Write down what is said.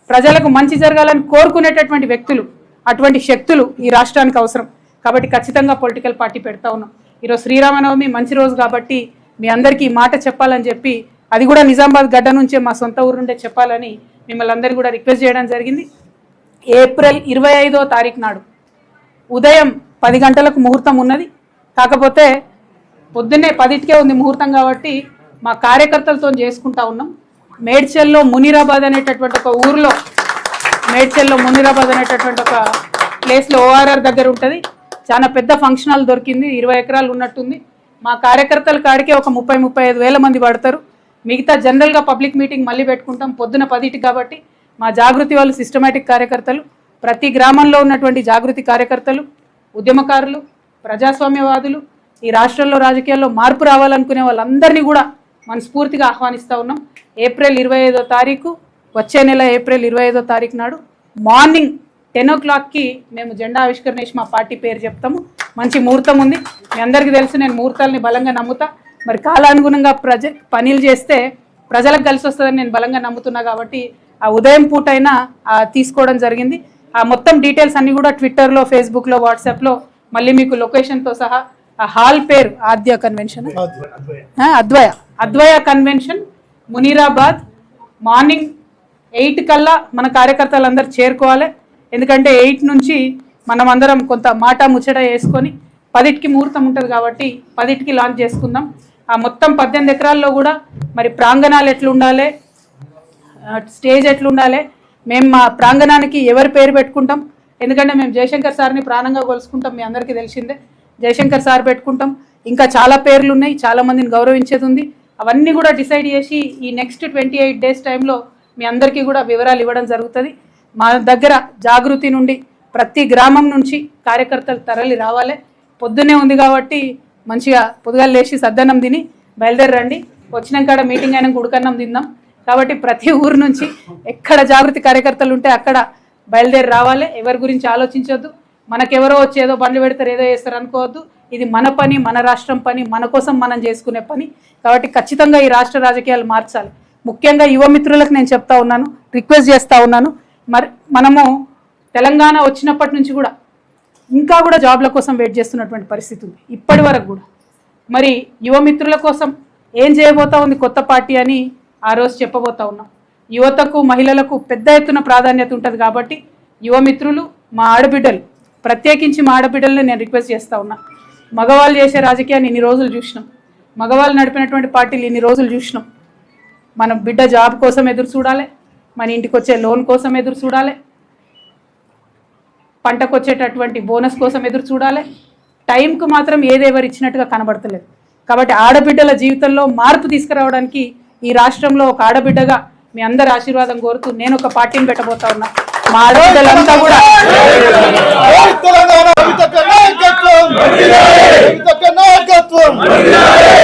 ప్రజలకు మంచి జరగాలని కోరుకునేటటువంటి వ్యక్తులు, అటువంటి శక్తులు ఈ రాష్ట్రానికి అవసరం. కాబట్టి ఖచ్చితంగా పొలిటికల్ పార్టీ పెడతా ఉన్నాం. ఈరోజు శ్రీరామనవమి మంచి రోజు కాబట్టి మీ అందరికీ మాట చెప్పాలని చెప్పి, అది కూడా నిజామాబాద్ గడ్డ నుంచే మా సొంత ఊరు నుండే చెప్పాలని మిమ్మల్ని అందరినీ కూడా రిక్వెస్ట్ చేయడం జరిగింది. ఏప్రిల్ 25వ తారీఖు నాడు ఉదయం 10 గంటలకు ముహూర్తం ఉన్నది. కాకపోతే పొద్దున్నే 10కే ఉంది ముహూర్తం కాబట్టి మా కార్యకర్తలతో చేసుకుంటా ఉన్నాం. మేడ్చల్లో మునీరాబాద్ అనేటటువంటి ఒక ఊరిలో, మేడ్చల్లో మునీరాబాద్ అనేటటువంటి ఒక ప్లేస్లో ORR దగ్గర ఉంటుంది. చాలా పెద్ద ఫంక్షన్ హాల్ దొరికింది, 20 ఎకరాలు ఉన్నట్టుంది. మా కార్యకర్తల కాడికే ఒక 30-35 వేల మంది పడతారు. మిగతా జనరల్గా పబ్లిక్ మీటింగ్ మళ్ళీ పెట్టుకుంటాం పొద్దున 10కి. కాబట్టి మా జాగృతి వాళ్ళు సిస్టమేటిక్ కార్యకర్తలు, ప్రతి గ్రామంలో ఉన్నటువంటి జాగృతి కార్యకర్తలు, ఉద్యమకారులు, ప్రజాస్వామ్యవాదులు, ఈ రాష్ట్రంలో రాజకీయాల్లో మార్పు రావాలనుకునే వాళ్ళందరినీ కూడా మనస్ఫూర్తిగా ఆహ్వానిస్తూ ఉన్నాం. ఏప్రిల్ 25వ తారీఖు, వచ్చే నెల ఏప్రిల్ 25వ తారీఖు నాడు మార్నింగ్ 10 o'clockకి మేము జెండా ఆవిష్కరణ చేసి మా పార్టీ పేరు చెప్తాము. మంచి ముహూర్తం ఉంది. మీ అందరికీ తెలుసు, నేను ముహూర్తాలని బలంగా నమ్ముతా. మరి కాలానుగుణంగా పనులు చేస్తే ప్రజలకు కలిసి వస్తుందని నేను బలంగా నమ్ముతున్నా. కాబట్టి ఆ ఉదయం పూట అయినా తీసుకోవడం జరిగింది. ఆ మొత్తం డీటెయిల్స్ అన్నీ కూడా ట్విట్టర్లో, ఫేస్బుక్లో, వాట్సాప్లో మళ్ళీ మీకు లొకేషన్తో సహా. ఆ హాల్ పేరు ఆద్య కన్వెన్షన్, అద్వయ కన్వెన్షన్, మునీరాబాద్. మార్నింగ్ 8 కల్లా మన కార్యకర్తలందరూ చేరుకోవాలి. ఎందుకంటే 8 నుంచి మనం అందరం కొంత మాట ముచ్చట వేసుకొని 10కి ముహూర్తం ఉంటుంది కాబట్టి 10కి లాంచ్ చేసుకుందాం. ఆ మొత్తం 18 ఎకరాల్లో కూడా మరి ప్రాంగణాలు ఎట్లుండాలి, స్టేజ్ ఎట్లుండాలి, మేము మా ప్రాంగణానికి ఎవరి పేరు పెట్టుకుంటాం. ఎందుకంటే మేము జయశంకర్ సార్ని ప్రాణంగా కొలుసుకుంటాం, మీ అందరికీ తెలిసిందే. జయశంకర్ సార్ పెట్టుకుంటాం. ఇంకా చాలా పేర్లు ఉన్నాయి, చాలామందిని గౌరవించేది ఉంది. అవన్నీ కూడా డిసైడ్ చేసి ఈ నెక్స్ట్ 28 days టైంలో మీ అందరికీ కూడా వివరాలు ఇవ్వడం జరుగుతుంది. మా దగ్గర జాగృతి నుండి ప్రతి గ్రామం నుంచి కార్యకర్తలు తరలి రావాలి. పొద్దున్నే ఉంది కాబట్టి మంచిగా పొద్దుగా లేచి సద్దన్నం తిని బయలుదేరండి. వచ్చినాక మీటింగ్ అయినా ఉడకన్నం తిందాం. కాబట్టి ప్రతి ఊరు నుంచి ఎక్కడ జాగృతి కార్యకర్తలు ఉంటే అక్కడ బయలుదేరి రావాలి. ఎవరి గురించి ఆలోచించొద్దు. మనకెవరో వచ్చి ఏదో బండ్లు పెడతారు, ఏదో చేస్తారు అనుకోవద్దు. ఇది మన పని, మన రాష్ట్రం పని, మన కోసం మనం చేసుకునే పని. కాబట్టి ఖచ్చితంగా ఈ రాష్ట్ర రాజకీయాలు మార్చాలి. ముఖ్యంగా యువ మిత్రులకు నేను చెప్తా ఉన్నాను, రిక్వెస్ట్ చేస్తూ ఉన్నాను. మరి మనము తెలంగాణ వచ్చినప్పటి నుంచి కూడా ఇంకా కూడా జాబ్ల కోసం వెయిట్ చేస్తున్నటువంటి పరిస్థితి ఉంది ఇప్పటి వరకు కూడా. మరి యువ మిత్రుల కోసం ఏం చేయబోతా ఉంది కొత్త పార్టీ అని ఆ రోజు చెప్పబోతా ఉన్నాం. యువతకు, మహిళలకు పెద్ద ఎత్తున ప్రాధాన్యత ఉంటుంది కాబట్టి యువ మిత్రులు, మా ఆడబిడ్డలు, ప్రత్యేకించి మా ఆడబిడ్డల్ని నేను రిక్వెస్ట్ చేస్తూ ఉన్నా. మగవాళ్ళు చేసే రాజకీయాన్ని ఇన్ని రోజులు చూసినాం, మగవాళ్ళు నడిపినటువంటి పార్టీలు ఇన్ని రోజులు చూసినాం. మనం బిడ్డ జాబ్ కోసం ఎదురు చూడాలి, మన ఇంటికి వచ్చే లోన్ కోసం ఎదురు చూడాలి, పంటకు వచ్చేటటువంటి బోనస్ కోసం ఎదురు చూడాలి. టైంకు మాత్రం ఏదేవరు ఇచ్చినట్టుగా కనబడతలేదు. కాబట్టి ఆడబిడ్డల జీవితంలో మార్పు తీసుకురావడానికి ఈ రాష్ట్రంలో ఒక ఆడబిడ్డగా మీ అందరి ఆశీర్వాదం కోరుతూ నేను ఒక పార్టీని పెట్టబోతా ఉన్నా. మా ఆడబిడ్డలంతా కూడా